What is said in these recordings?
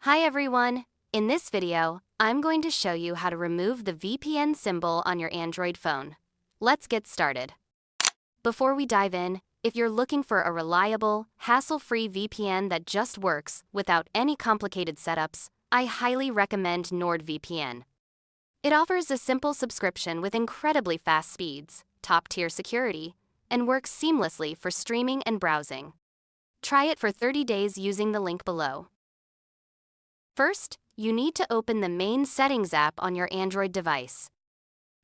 Hi everyone! In this video, I'm going to show you how to remove the VPN symbol on your Android phone. Let's get started. Before we dive in, if you're looking for a reliable, hassle-free VPN that just works without any complicated setups, I highly recommend NordVPN. It offers a simple subscription with incredibly fast speeds, top-tier security, and works seamlessly for streaming and browsing. Try it for 30 days using the link below. First, you need to open the main Settings app on your Android device.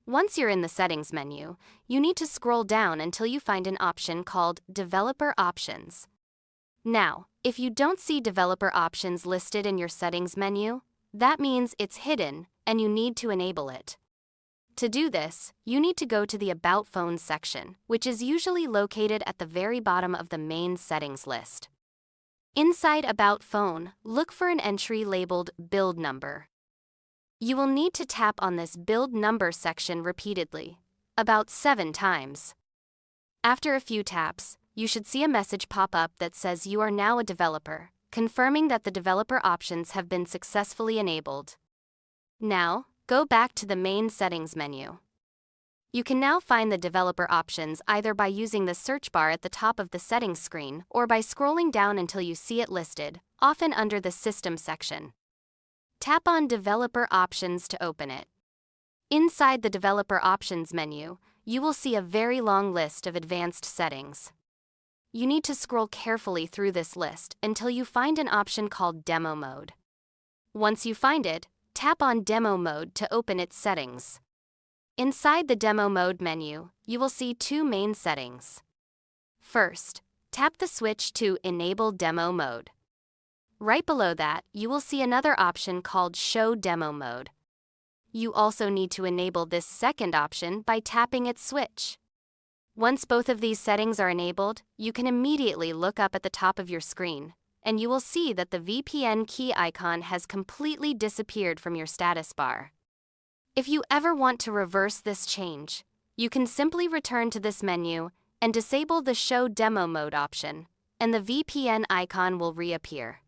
Once you're in the Settings menu, you need to scroll down until you find an option called Developer Options. Now, if you don't see Developer Options listed in your Settings menu, that means it's hidden and you need to enable it. To do this, you need to go to the About Phone section, which is usually located at the very bottom of the main Settings list. Inside About Phone, look for an entry labeled Build Number. You will need to tap on this Build Number section repeatedly, about 7 times. After a few taps, you should see a message pop up that says you are now a developer, confirming that the developer options have been successfully enabled. Now, go back to the main Settings menu. You can now find the developer options either by using the search bar at the top of the settings screen or by scrolling down until you see it listed, often under the System section. Tap on Developer Options to open it. Inside the Developer Options menu, you will see a very long list of advanced settings. You need to scroll carefully through this list until you find an option called Demo Mode. Once you find it, tap on Demo Mode to open its settings. Inside the Demo Mode menu, you will see 2 main settings. First, tap the switch to Enable Demo Mode. Right below that, you will see another option called Show Demo Mode. You also need to enable this second option by tapping its switch. Once both of these settings are enabled, you can immediately look up at the top of your screen, and you will see that the VPN key icon has completely disappeared from your status bar. If you ever want to reverse this change, you can simply return to this menu and disable the Show Demo Mode option, and the VPN icon will reappear.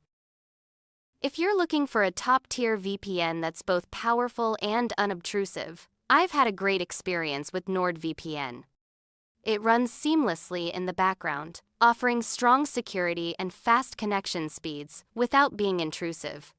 If you're looking for a top-tier VPN that's both powerful and unobtrusive, I've had a great experience with NordVPN. It runs seamlessly in the background, offering strong security and fast connection speeds without being intrusive.